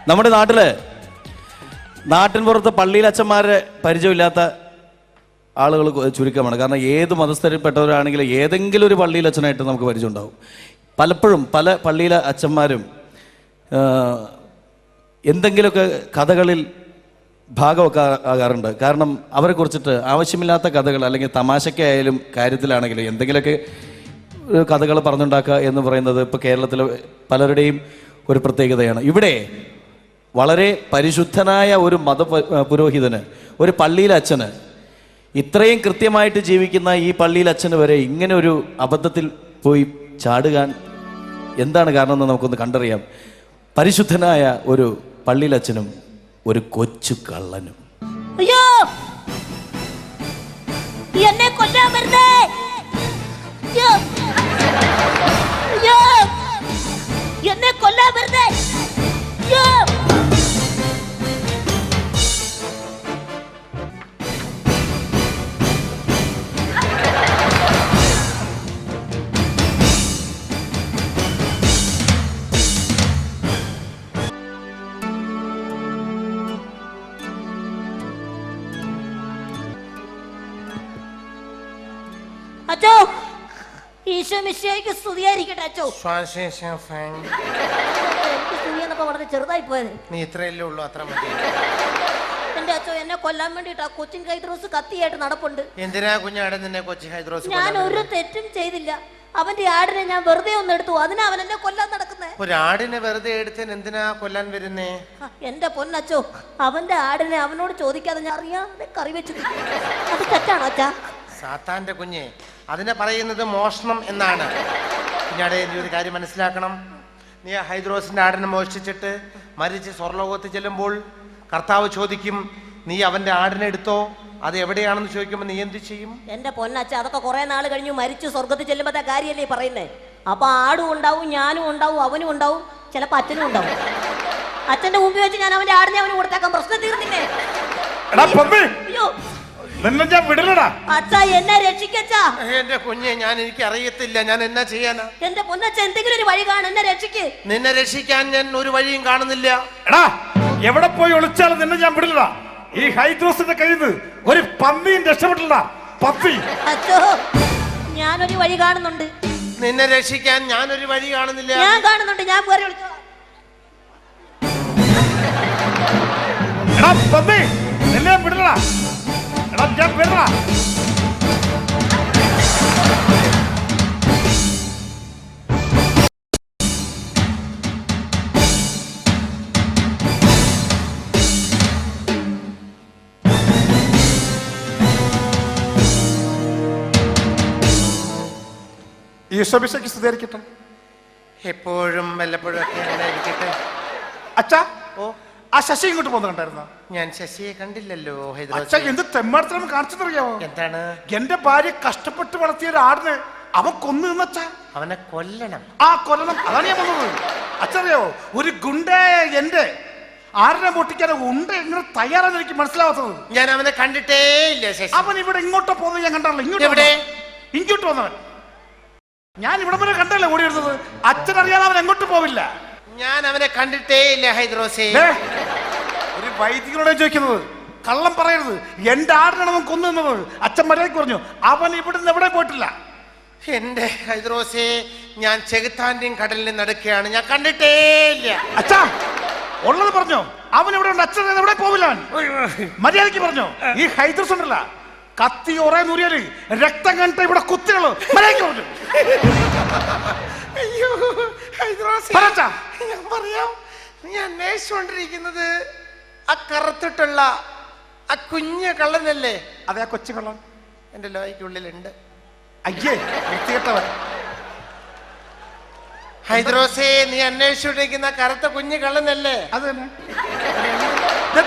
നമ്മുടെ നാട്ടിൻപുറത്ത് പള്ളിയിൽ അച്ഛന്മാരെ പരിചയമില്ലാത്ത ആളുകൾ ചുരുക്കമാണ്. കാരണം ഏത് മതസ്ഥരിൽപ്പെട്ടവരാണെങ്കിലും ഏതെങ്കിലും ഒരു പള്ളിയിൽ അച്ഛനായിട്ട് നമുക്ക് പരിചയം ഉണ്ടാവും. പലപ്പോഴും പല പള്ളിയിലെ അച്ഛന്മാരും എന്തെങ്കിലുമൊക്കെ കഥകളിൽ ഭാഗമൊക്കെ ആകാറുണ്ട്. കാരണം അവരെ കുറിച്ചിട്ട് ആവശ്യമില്ലാത്ത കഥകൾ, അല്ലെങ്കിൽ തമാശയ്ക്കായാലും കാര്യത്തിലാണെങ്കിലും എന്തെങ്കിലുമൊക്കെ കഥകൾ പറഞ്ഞുണ്ടാക്കുക എന്ന് പറയുന്നത് ഇപ്പോൾ കേരളത്തിലെ പലരുടെയും ഒരു പ്രത്യേകതയാണ്. ഇവിടെ വളരെ പരിശുദ്ധനായ ഒരു പുരോഹിതന്, ഒരു പള്ളിയിലെ അച്ഛന്, ഇത്രയും കൃത്യമായിട്ട് ജീവിക്കുന്ന ഈ പള്ളിയിലെ അച്ഛന് വരെ ഇങ്ങനെ ഒരു അബദ്ധത്തിൽ പോയി ചാടുകാൻ എന്താണ് കാരണം എന്ന് നമുക്കൊന്ന് കണ്ടറിയാം. പരിശുദ്ധനായ ഒരു പള്ളിയിലച്ഛനും ഒരു കൊച്ചു കള്ളനും. അയ്യോ, എന്നെ കൊല്ലാൻ വരുന്നേ! അയ്യോ, അയ്യോ, എന്നെ കൊല്ലാൻ വരുന്നേ! അയ്യോ, അച്ചോ, ഈശോ മിശിഹായ്ക്ക് സ്തുതിയായിരിക്കട്ടെ അച്ചോ. എനിക്ക് സ്തുതി എന്നപ്പോ വളരെ ചെറുതായി പോയത്. നീ ഇത്രയല്ലേ ഉള്ളൂ, അത്ര മതി. എന്റെ അച്ചോ, എന്നെ കൊല്ലാൻ വേണ്ടിട്ട് ആ കൊച്ചിൻ ഹൈദ്രോസ് കത്തിയായിട്ട് നടപ്പുണ്ട്. എന്തിനാ കുഞ്ഞാടെ നിന്നെ കൊച്ചി ഹൈദ്രോസ്? ഞാൻ ഒരു തെറ്റും ചെയ്തില്ല. അവന്റെ ആടിനെ ഞാൻ വെറുതെ ഒന്ന് എടുത്തു, അതിനാ അവൻ എന്നെ കൊല്ലാൻ നടക്കുന്നേ. ഒരു ആടിനെ വെറുതെ എടുത്തതിന് എന്തിനാ കൊല്ലാൻ വരുന്നേ? എന്റെ പൊന്നച്ചോ, അവന്റെ ആടിനെ അവനോട് ചോദിക്കാതെ ഞാൻ അറിയാതെ കറി വെച്ചു. അത് തെറ്റാണോ അച്ഛാ? സാത്താന്റെ കുഞ്ഞെ, അതിനെ പറയുന്നത് മോഷണം എന്നാണ്. കുഞ്ഞാടെ നീ ഒരു കാര്യം മനസ്സിലാക്കണം. നീ ആ ഹൈദ്രോസിന്റെ ആടിനെ മോഷ്ടിച്ചിട്ട് മരിച്ച് സ്വർലോകത്ത് ചെല്ലുമ്പോൾ കർത്താവ് ചോദിക്കും, നീ അവന്റെ ആടിനെ എടുത്തോ, അത് എവിടെയാണെന്ന് ചോദിക്കുമ്പോൾ നീ എന്ത് ചെയ്യും? എന്റെ പൊന്നച്ച, അതൊക്കെ കുറെ നാൾ കഴിഞ്ഞു മരിച്ചു സ്വർഗത്തിൽ ചെല്ലുമ്പോഴത്തെ കാര്യമല്ലേ പറയുന്നേ. അപ്പൊ ആടും ഉണ്ടാവും, ഞാനും ഉണ്ടാവും, അവനും ഉണ്ടാവും, ചിലപ്പോ അച്ഛനും ഉണ്ടാവും. അച്ഛന്റെ മുമ്പിൽ വെച്ച് ഞാൻ അവന്റെ ആടിനെ അവന് കൊടുത്തേക്കാം, പ്രശ്നം തീർന്നില്ലേ? അച്ഛാ, എന്നെ രക്ഷിക്കച്ചാ. എന്റെ കുഞ്ഞെ, എനിക്ക് അറിയത്തില്ല, ഞാൻ എന്നാ ചെയ്യാനാ? എന്റെ പൊന്നച്ച, എന്തെങ്കിലും ഒരു വഴി കാണും, എന്നെ രക്ഷിക്ക്. നിന്നെ രക്ഷിക്കാൻ ഞാൻ ഒരു വഴിയും കാണുന്നില്ല. എടാ, എവിടെ പോയി ഒളിച്ചാലും നിന്നെ ഞാൻ വിടില്ല. ഈ ഹൈദ്രോസിന്റെ കയ്യിൽ നിന്ന് ഒരു പന്നിയും രക്ഷപ്പെട്ടില്ല. പത്തി അച്ഛോ, ഞാനൊരു വഴി കാണുന്നുണ്ട്. നിന്നെ രക്ഷിക്കാൻ ഞാനൊരു വഴി കാണുന്നില്ല. ഞാൻ കാണുന്നുണ്ട്, ഞാൻ പോരെ വിളിച്ചോ. എടാ പന്നി, നിന്നെ വിടില്ല. എടാ ഞാൻ വിടില്ല. ഈശോമിശിഹായ്ക്ക് സ്തുതിയായിരിക്കട്ടെ. എപ്പോഴും വല്ലപ്പോഴും ഒക്കെ അങ്ങനെ ഇരിക്കട്ടെ. അച്ഛാ, ഓ, ആ ശശി ഇങ്ങോട്ട് പോകുന്നുണ്ടായിരുന്നോ? ഞാൻ ശശിയെ കണ്ടില്ലല്ലോ. അച്ഛാ, എന്ത് തെമ്മാടത്തരം കാണിച്ചെന്നറിയാമോ? എന്താണ്? എന്റെ ഭാര്യ കഷ്ടപ്പെട്ട് വളർത്തിയ ഒരു ആടിനെ അവൻ കൊന്നു നിന്നച്ചാ. അവനെ കൊല്ലണം. ആ കൊല്ലണം, അതാണ് ഞാൻ വന്നത്. അച്ഛറിയാവോ, ഒരു ഗുണ്ട എന്റെ ആടിനെ പൊട്ടിക്കാൻ ഉണ്ട് എങ്ങനെ തയ്യാറാന്ന് എനിക്ക് മനസ്സിലാവാത്തത്. ഞാൻ അവനെ കണ്ടിട്ടേ ഇല്ല ശശി. അവൻ ഇവിടെ ഇങ്ങോട്ടോ പോകുന്നത് ഞാൻ കണ്ടല്ലോ. ഇങ്ങോട്ട് വന്നവൻ ഞാൻ ഇവിടെ വരെ കണ്ടല്ലേ ഓടി വരുന്നത്. അച്ഛനറിയാതെ അവൻ എങ്ങോട്ട് പോവില്ല. ഞാൻ അവനെ കണ്ടിട്ടേ ഇല്ല ഹൈദ്രോസേ. ഒരു വൈദികനോട് ചോദിക്കുന്നത്, കള്ളം പറയരുത്. എന്റെ ആടിനാണ് അവൻ കൊന്നു നിന്നത്. അച്ഛൻ മര്യാദയ്ക്ക് പറഞ്ഞു, അവൻ ഇവിടുന്ന് എവിടെ പോയിട്ടില്ല. എന്റെ ഹൈദ്രോസേ, ഞാൻ ചെകുത്താന്റെയും കടലിന്റെ നടുക്കെയാണ്, ഞാൻ കണ്ടിട്ടേ ഇല്ല. അച്ഛാ, ഉള്ളത് പറഞ്ഞോ. അവൻ ഇവിടെ ഉണ്ട്. അച്ഛൻ എവിടെ പോവില്ല. അവൻ മര്യാദയ്ക്ക് പറഞ്ഞോ. ഈ ഹൈദ്രോസ് ഉണ്ടല്ല, കത്തി ഒറേ നൂറിയാല് രക്തം കണ്ടിട്ട് ഇവിടെ കുത്തികള്. മര്യാദയ്ക്ക് പറഞ്ഞു. അയ്യോ ഹൈദ്രോസേ, ഞാൻ പറയാം. നീ അന്വേഷിച്ചുകൊണ്ടിരിക്കുന്നത് ആ കറുത്തിട്ടുള്ള ആ കുഞ്ഞു കള്ളനല്ലേ? അതെ, ആ കൊച്ചു കള്ളൻ എന്റെ ലോയ്ക്കുള്ളിലുണ്ട്. അയ്യേ, വൃത്തികെട്ടവൻ. ഹൈദ്രോസേ, നീ അന്വേഷിച്ചുകൊണ്ടിരിക്കുന്ന കറുത്ത കുഞ്ഞു കള്ളനല്ലേ? അത് തന്നെ.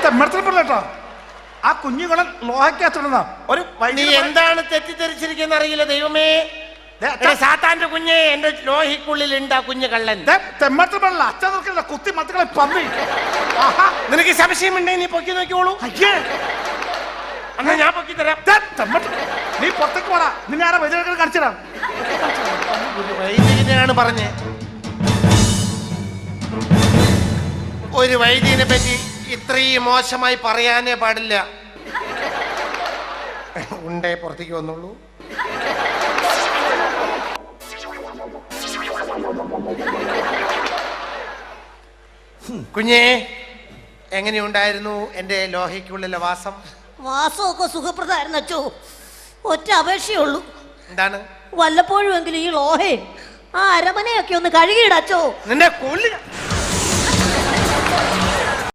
തെമ്മടത്തിൽപ്പെട്ടോ ആ കുഞ്ഞുകളൻ ലോഹയ്ക്കകത്തിടുന്ന ഒരു. നീ എന്താണ് തെറ്റിദ്ധരിച്ചിരിക്കുന്ന അറിയില്ല ദൈവമേ. സാത്താന്റെ കുഞ്ഞെ, എന്റെ ലോഹിക്കുള്ളിലുണ്ട് ആ കുഞ്ഞു കള്ളൻ. തെമ്മടത്തിൽപ്പെടല്ല, അച്ഛൻ കുത്തി മത്തുകളെ പന്നി. നിനക്ക് സംശയമുണ്ടെങ്കിൽ നീ പൊക്കി നോക്കിയോളൂ. അയ്യേ, എന്നാ ഞാൻ പൊക്കി തരാം. നീ പുറത്തേക്ക് പോടാ. നിന്നെ ആരാ വൈദ്യുതി കാണിച്ചതാണ്? വൈദികനാണ് പറഞ്ഞേ. ഒരു വൈദ്യനെ പറ്റി ഇത്രയും മോശമായി പറയാനേ പാടില്ല. ഉണ്ടേ പുറത്തേക്ക് വന്നുള്ളൂ. കുഞ്ഞേ, എങ്ങനെയുണ്ടായിരുന്നു എൻ്റെ ലോഹയ്ക്കുള്ളിലെ വാസം? വാസമൊക്കെ സുഖപ്രദമായിരുന്നു അച്ചോ. ഒറ്റ അപേക്ഷയുള്ളൂ. എന്താണ്? വല്ലപ്പോഴും എങ്കിലും ഈ ലോഹയും ആ അരമനയൊക്കെ ഒന്ന് കഴുകിയിടച്ചോ. നിന്നെ കൊല്ലി